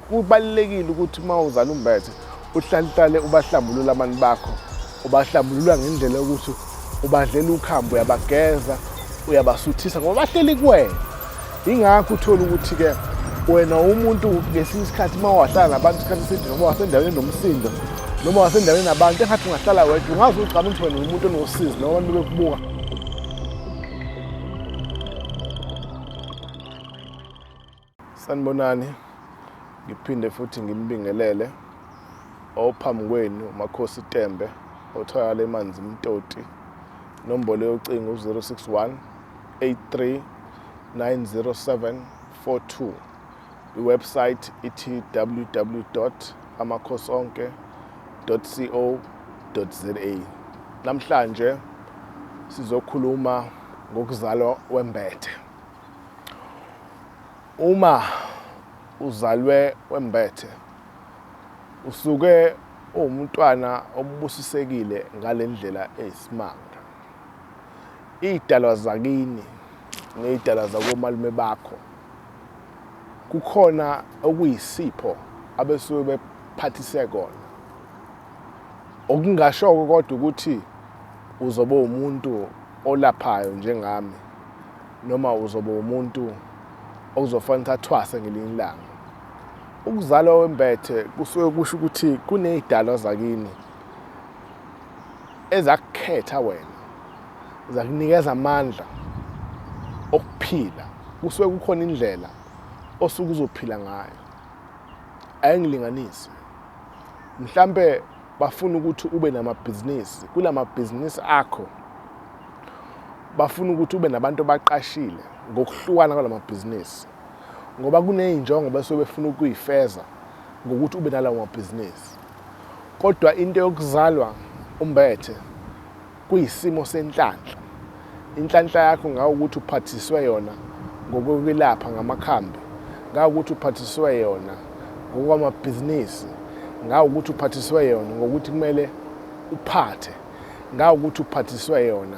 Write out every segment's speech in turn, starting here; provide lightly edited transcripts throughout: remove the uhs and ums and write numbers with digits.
kubalulekile ukuthi uma uzala umbethe uhlale ubahlambulula abantu bakho, ubahlambulula ngendlela yokuthi ubadlela ukhambo, uyabageza, uyabasuthisa ngoba bahleli kuwena. Ingakho uthola ukuthi-ke wena umuntu ngesinye isikhathi uma wahlala nabantu isikhathi eside noma wasendaweni enomsindo noma wasendaweni nabantu engathi ungahlala wedwa ungazi ucabanga ukuthi wena umuntu onosizi noma abantu bekubuka. Sanibonani, ngiphinde futhi ngimbingelele ophambi kwenu Makhosi Tembe otholakala emanzi Mtoti, nombolo yocingo 061 83 90742. Iwebsite ithi www.amakhosonke.co.za. Namhlanje sizokhuluma ngokuzalwa wembethe. Uma uzalwe wembethe usuke uwumntwana obusisekile ngalendlela eyisimanga. Idalwa zakini nezidalwa zakomalume bakho kukhona okuyisipho abesuke bephathise kona. Okungashoko kodwa ukuthi uzobe umuntu olaphayo njengami noma uzobe umuntu okuzofanele athwase ngelinye ilanga. Ukuzalwa wembethe kusuke kusho ukuthi kunezidalwa zakini ezakukhetha wena, zakunikeza amandla okuphila. Kusuke kukhona indlela osuke uzophila ngayo. Ayingilinganisi. Mhlambe bafuna ukuthi ube namabhizinisi, kulamabhizinisi akho bafuna ukuthi ube nabantu abaqashile ngokuhlukana kwalamabhizinisi, ngoba kuney'njongo basuke befuna ukuyifeza ngokuthi ube nalawo mabhizinisi. Kodwa into yokuzalwa umbethe kuyisimo senhlanhla. Inhlanhla yakho ngawo ukuthi uphathiswe yona ngokwelapha ngamakhambi, ngawo ukuthi uphathiswe yona ngokwamabhizinisi, ngawo ukuthi uphathiswe yona ngokuthi kumele uphathe, ngawo ukuthi uphathiswe yona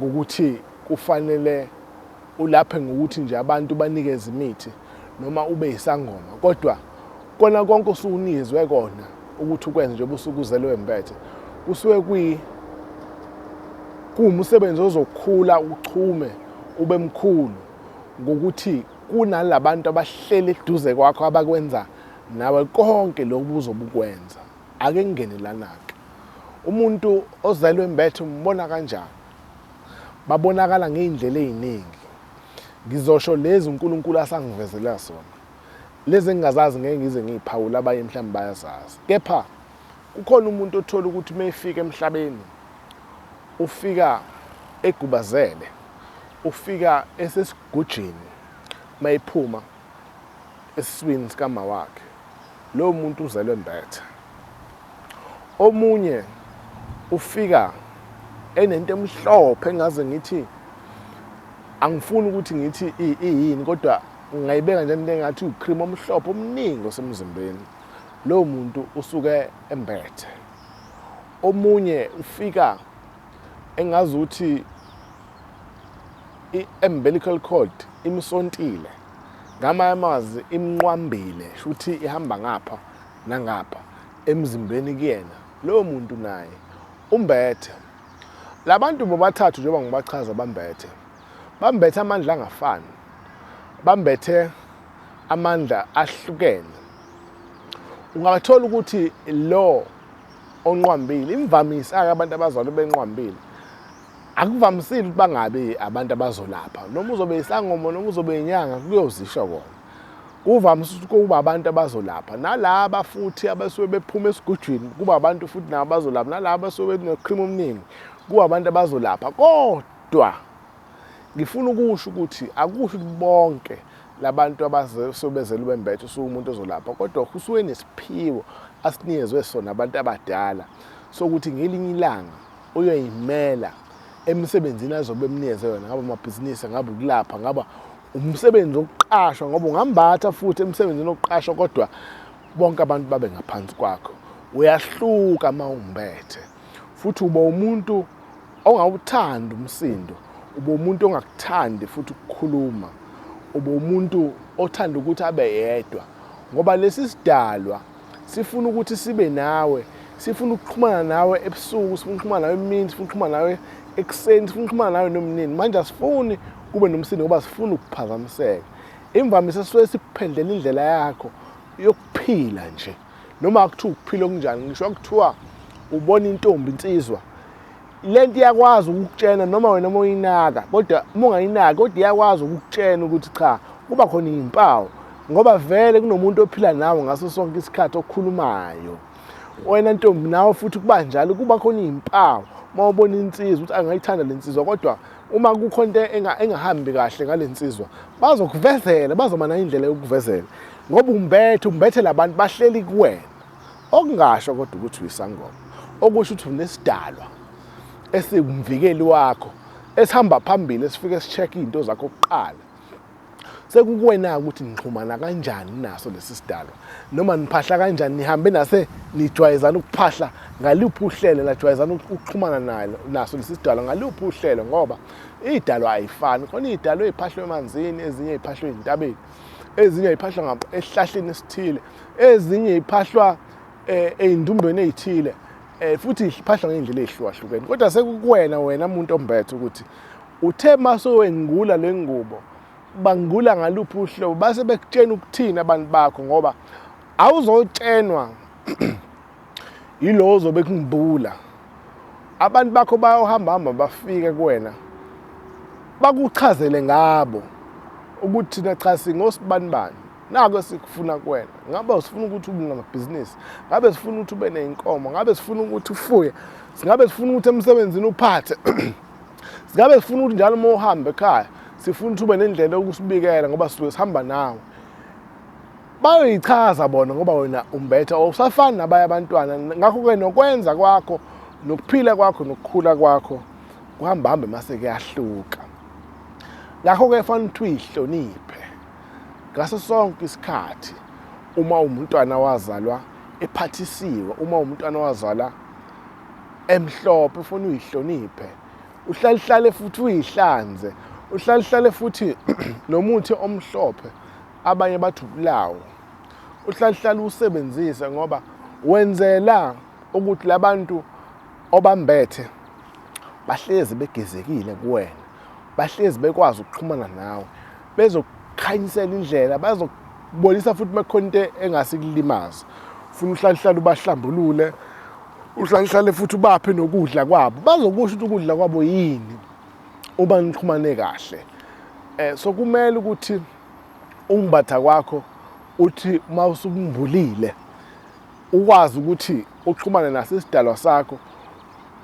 ngokuthi kufanele ulaphe ngokuthi nje abantu banikeze imithi noma ube yisangoma. Kodwa kona konke usukunizwe kona ukuthi ukwenze njengoba usuke uzelwe wembethe kusuke kuwumsebenzi ozokhula uchume ube mkhulu ngokuthi kunalabantu abahleli eduze kwakho abakwenza nawe konke lokhu uzobukwenza. Ake ngene lana-ke. Umuntu ozelwe wembethe umbona kanjani? Babonakala ngey'ndlela ey'ningi. Ngizosho lezi uNkulunkulu asangivezela sona. Lezi engingazazi ngeke ngize ngiyiphawula, abanye mhlawumbe bayazazi. Kepha kukhona umuntu othola ukuthi uma efika emhlabeni ufika egubazele, ufika esesigujini uma ephuma esiswini sikama wakhe. Lowo muntu uzelwe wembethe. Omunye ufika enento emhlophe engaze ngithi angifuni ukuthi ngithi iyini, kodwa ngingayibeka nje into engathi ucream omhlophe omningi osemzimbeni. Lowo muntu usuke embethe. Omunye ufika engazi ukuthi i-umbilical cord imsontile, ngamanye amazwi imnqwambile, futhi ihamba ngapha nangapha emzimbeni kuyena. Lowo muntu naye umbethe. Labantu bobathathu njengoba ngibachaza bambethe. Bambethe amandla angafani. Bambethe amandla ahlukene. Ungathola ukuthi lo onqwambile, imvamisa abantu abazalwa benqwambile, akuvamisile ukuthi bangabe abantu abazolapha. Noma uzobe isangoma noma uzobe inyanga kuyozisho kona. Kuvamise ukuthi kuba abantu abazolapha. Nalaba futhi abasuke bephuma esigujini kuba abantu futhi nabo abazolapha. Nalaba abasuke benecream omningi kuba abantu abazolapha. Kodwa ngifuna ukusho ukuthi akusho ukuthi bonke labantu abazobezelwe wembethe usuke umuntu ozolapha, kodwa kusuke nesiphiwo asinikezwe sona abantu abadala sokuthi ngelinye ilanga uyoyimela emsebenzini azobe emnikeze yona, ngaba amabhizinisi, ngaba ukulapha, ngaba umsebenzi wokuqashwa, ngoba ungambatha futhi emsebenzini wokuqashwa kodwa bonke abantu babe ngaphansi kwakho. Uyahluka uma umbethe, futhi uba umuntu ongawuthanda umsindo, uba umuntu ongakuthandi futhi ukukhuluma, uba umuntu othanda ukuthi abe yedwa, ngoba lesi sidalwa sifuna ukuthi sibe nawe, sifuna ukuxhumana nawe ebusuku, sifuna ukuxhumana nawe emini, sifuna ukuxhumana nawe ekuseni, sifuna ukuxhumana nawe nomnini. Manje asifuni kube nomsindo ngoba sifuna ukuphazamiseka. Imvamisa sisuke sikuphendlela indlela yakho yokuphila nje, noma kuthiwa ukuphila okunjani. Ngisho kuthiwa ubona intombi insizwa, lento iyakwazi ukukutshena noma wena moyinaka, kodwa uma ungayinaki kodwa iyakwazi ukukutshena ukuthi cha, kuba khona izimpawu, ngoba vele kunomuntu ophila nawe ngaso sonke isikhathi okhulumayo. Wena ntombi nawe futhi kuba njalo, kuba khona izimpawu uma ubona insizwa ukuthi angayithanda le nsizwa, kodwa uma kukhona into engahambi kahle ngale nsizwa, bazokuvezela, bazoba nayo indlela yokukuvezela, ngoba umbethe labantu bahleli kuwena. Okungasho kodwa ukuthi uyisangoma, okusho ukuthi unesidalwa esingumvikeli wakho, esihamba phambili, esifike si-check izinto zakho kuqala. Sekukuwena ukuthi nixhumana kanjani naso lesi sidalwa, noma niphahla kanjani, nihambe nase nijwayezana ukuphahla ngaluphi uhlelo, najwayezana ukuxhumana naso lesi sidalwa ngaluphi uhlelo, ngoba iy'dalwa ayifani. Khona iy'dalwa ey'phahlwa emanzini, ezinye y'phahlwa ey'ntabeni, ezinye y'phahlwa esihlahleni esithile, ezinye y'phahlwa ey'ndumbeni ey'thile, futhi y'phahlwa ngey'ndlela ey'hlukahlukene. Kodwa sekukuwena wena muntu ombethe ukuthi uthe masowengula le ngubo, bangula ngaluphi uhlobo, base bekutshena ukuthini abantu bakho, ngoba awuzotshenwa yilo ozobe kungibula. Abantu bakho bayohamba bafike kuwena bakuchazele ngabo ukuthi thina cha singosibanibani, nako esikufuna kuwena. Ngabe sifuna ukuthi ube namabhizinisi, ngabe sifuna ukuthi ube ney'nkomo, ngabe sifuna ukuthi ufuye, ngabe sifuna ukuthi emsebenzini uphathe, ngabe sifuna ukuthi njalo uma uhamba ekhaya sifuna ukuthi ube nendlela yokusibikela ngoba sisuke sihamba nawe. Bayoyichaza bona ngoba wena umbethe awusafani nabanye abantwana. Ngakho-ke nokwenza kwakho, nokuphila kwakho, nokukhula kwakho kuhambahambe mase kuyahluka. Ngakho-ke kufanele ukuthi uyihloniphe ngaso sonke isikhathi. Uma umntwana wazalwa ephathisiwe, uma umntwana wazalwa emhlophe, ufuna uyihloniphe, uhlale futhi uyihlanze, uhlale futhi nomuthi omhlophe, abanye bathi ubulawo, uhlale usebenzise, ngoba wenzela ukuthi labantu obambethe bahlezi begezekile kuwena, bahlezi bekwazi ukuxhumana nawe, bezokukhanyisela indlela, bazokubonisa futhi mekhona into engasikulimaza. Ufuna uhlale ubahlambulule, uhlale futhi ubaphe nokudla kwabo, bazokusho ukuthi ukudla kwabo yini uba nixhumane kahle. So kumele ukuthi umbatha kwakho uthi uma usukumbulile ukwazi ukuthi uxhumane naso isidalwa sakho,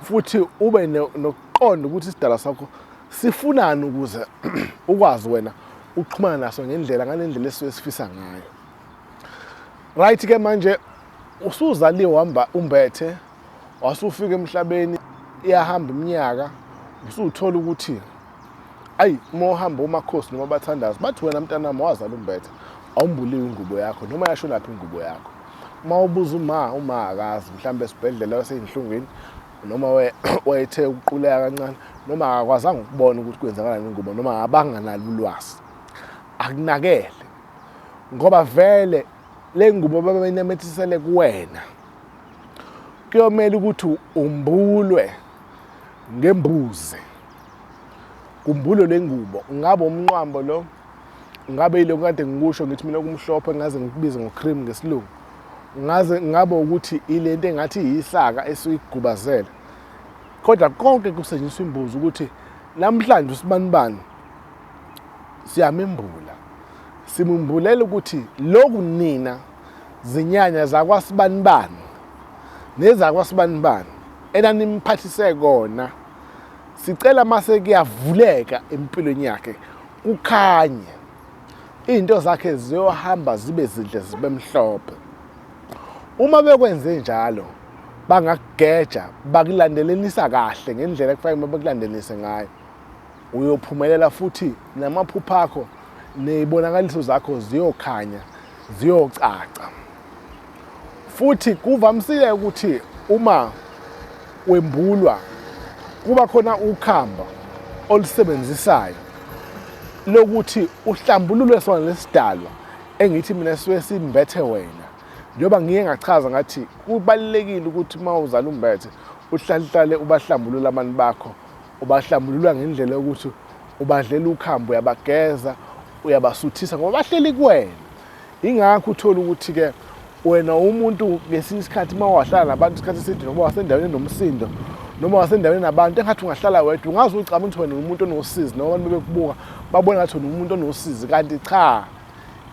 futhi ube nokuqonda ukuthi isidalwa sakho sifunani ukuze ukwazi wena ukuxhumana naso ngale ndlela esisuke sifisa ngayo. Right ke manje usuzaliwe wamba umbethe, wasufika emhlabeni, iyahamba iminyaka, usuthola ukuthi ayi uma uhamba uMakhosi noma abathandazi bathi wena mntanami wazala umbethe, awumbuliwe ingubo yakho noma yasho laphi ingubo yakho. Uma ubuza uma akazi mhlawumbe esibhedlela waseyinhlungwini, noma wayethe ukuquleka kancane, noma akakwazanga ukubona ukuthi kwenzakalani ingubo, noma abanganalo ulwazi, akunakele, ngoba vele le ngubo babeyinamethisele kuwena. Kuyomele ukuthi umbulwe ngembuzi, kumbulo le ngubo. Ngabe umnqwambo lo, ngabe yilo kade ngikusho ngithi mina kumhlophe ngaze ngikubize ngocream ngesilungu, ngabe ukuthi ile nto engathi yisaka esuyigubazela. Kodwa konke kusetshenziswa imbuzi ukuthi namhlanje usibanibani siyamembula, simumbulela ukuthi lokhu nina zinyanya zakwasibanibani nezakwasibanibani enanimphathise kona, sicela mase kuyavuleka empilweni yakhe, kukhanye izinto zakhe ziyohamba zibe zinhle zibe mhlophe. Uma bekwenze njalo bangakugeja, bakulandelelisa kahle ngendlela ekufanele bakulandelise ngayo, uyophumelela futhi namaphupho akho nezibonakaliso zakho ziyokhanya, ziyocaca. Futhi kuvamisile ukuthi uma wembulwa kuba khona ukhamba olusebenzisayo lokuthi uhlambululwe sona lesidalwa engithi mina suke simbethe wena. Njengoba ngiye ngachaza ngathi kubalulekile ukuthi uma uzala umbethe uhlale ubahlambulula abantu bakho, ubahlambulula ngendlela yokuthi ubadlela ukhambo, uyabageza, uyabasuthisa ngoba bahleli kuwena. Ingakho uthola ukuthi-ke wena umuntu ngesinye isikhathi uma wahlala nabantu isikhathi eside noma wasendaweni enomsindo noma wasendaweni nabantu engathi ungahlala wedwa ungazi ucabanga ukuthi wena umuntu onosizi noma abantu bekubuka babona ngathi wena umuntu onosizi, kanti cha,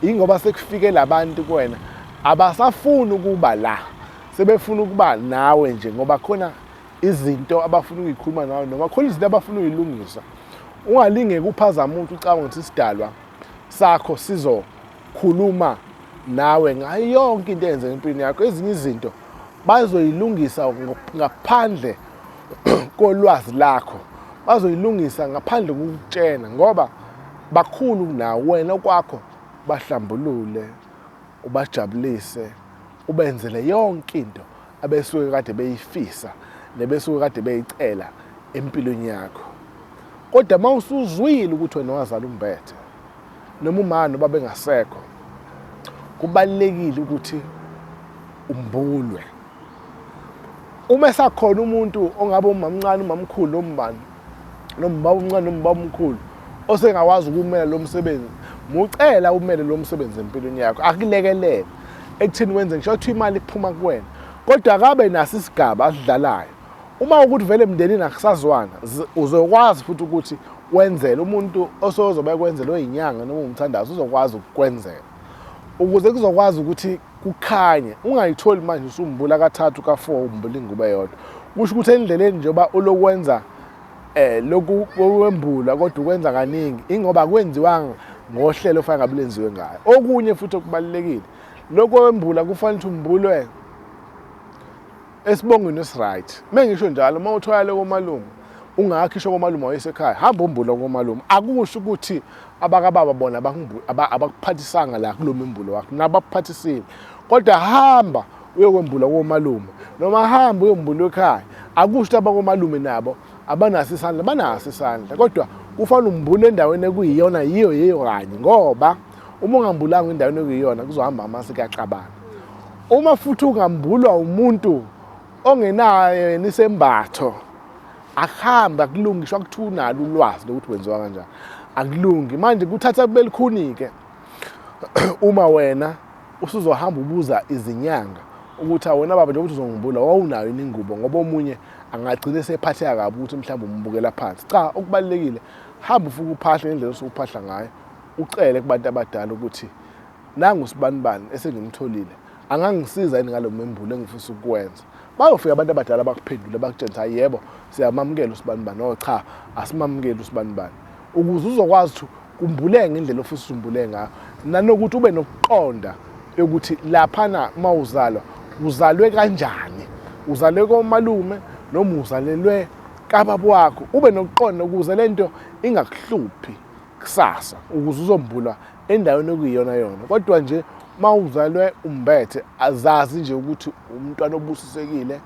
ingoba sekufike labantu kuwena abasafuni ukuba la, sebefuna ukuba nawe nje ngoba khona izinto abafuna ukuyikhuluma nawe noma khona izinto abafuna ukuyilungisa. Ungalingeki uphazama umuntu ucabanga ukuthi isidalwa sakho sizokhuluma nawe ngayo yonke into eyenzeka empilweni yakho. Ezinye izinto bazoyilungisa ngaphandle kolwazi lakho, bazoyilungisa ngaphandle kokukutshena ngoba bakhulu nawe. Wena kwakho bahlambulule, ubajabulise, ubenzele yonke into abesuke kade beyifisa nebesuke kade beyicela empilweni yakho. Kodwa uma usuzwile ukuthi wena wazala umbethe noma umama noba bengasekho, kubalulekile ukuthi umbulwe. Uma esakhona umuntu ongabe umamncane, umamkhulu, nombani, noma umncane noma omkhulu osengawazi ukumela lo msebenzi, mucela umele lo msebenzi empilweni yakho, akulekelele ekuthini wenze ngisho ukuthi imali iphuma kuwena, kodwa akabe naso isigaba asidlalayo. Uma ukuthi vele emndenini akusazwana, uzokwazi futhi ukuthi wenzele umuntu osozobe kwenzela oyinyanga noma umthandazo, uzokwazi ukukwenzela ukuze kuzokwazi ukuthi kukhanye. Ungayitholi manje usumbula kathathu ka4 umbula ingubo eyodwa. Kusho ukuthi endleleni njengoba ulokwenza lokhu kwembula kodwa ukwenza kaningi ingoba kwenziwanga ngohlelo ofanele ngabe lenziwe ngayo. Okunye futhi okubalekile, lokho kwembula kufanele ukuthi umbulwe esibongweni esiright. Mengisho njalo uma uthola lokho malume ungakhisho komalume wayesekhaya, hamba umbula komalume. Akusho ukuthi abakababa bona abakuphathisanga la kulo membulo wakho, nabakuphathisile, kodwa hamba uyokwembula komalume noma hamba uyombula ekhaya. Akusho ukuthi abakomalume nabo abanaso isandla, banaso isandla, kodwa kufanele umbule endaweni ekuyiyona yiyo kanye, ngoba uma ungambulanga endaweni ekuyiyona kuzohamba amasi kaxabana. Uma futhi ungambulwa umuntu ongenayo nisembatho, akuhamba kulungiswa ukuthi unalo ulwazi lokuthi wenziwa kanjani, akulungi. Manje kuthatha kube likhuni-ke uma wena usuzohamba ubuza izinyanga ukuthi awona baba nje ukuthi uzongibula wawunayo ingubo, ngoba omunye angagcina esephatheka kabi ukuthi mhlawumbe umbukela phansi. Cha, okubalekile hamba ufuke uphahla ngendlela osukuphahla ngayo, ucele kubantu abadala ukuthi nangu sibanibani esengimtholile, angangisiza yini ngalo membulo engifisa ukwenza. Bayofika abantu abadala bakuphendule bakutshela ukuthi yebo siyamamukela usibanibani, no cha asimamukeli usibanibani, ukuze uzokwazi ukuthi umbuleke ngendlela ofisa umbuleke ngayo, nanokuthi ube nokuqonda ukuthi laphana uma uzalwa uzalwe kanjani, uzalwe komalume noma uzalelwe kababa wakho. Ube nokuqonda ukuze lento ingakuhluphi kusasa, ukuze uzombulwa endaweni okuyiyona yona. Kodwa nje uma uzalwe umbethe, azazi nje ukuthi umntwana obusisekile,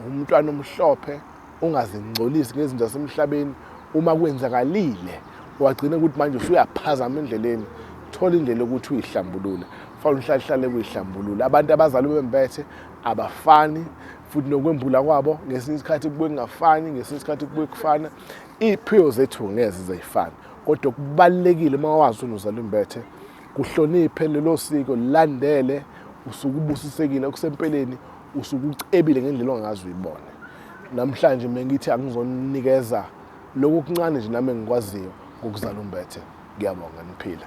umntwana omhlophe, ungazingcolisi ngezinto zasemhlabeni. Uma kwenzakalile wagcina ukuthi manje usuyaphazama endleleni, thola indlela ukuthi uyihlambulule. Fanele uhlale kuyihlambulula. Abantu abazalwe bembethe abafani futhi nokwembula kwabo ngesinye isikhathi kubuye kungafani, ngesinye isikhathi kubuye kufana. Iy'phiwo zethu ngeze zayifana, kodwa kubalulekile uma wazi ukuthi uzalwe imbethe kuhloniphe lelo siko, landele, usuke ubusisekile okusempeleni, usuke ucebile ngendlela ongazi uyibone. Namhlanje mengithi angizonikeza lokhu kuncane nje nami engikwaziyo ngokuzala umbethe. Ngiyabonga, niphila.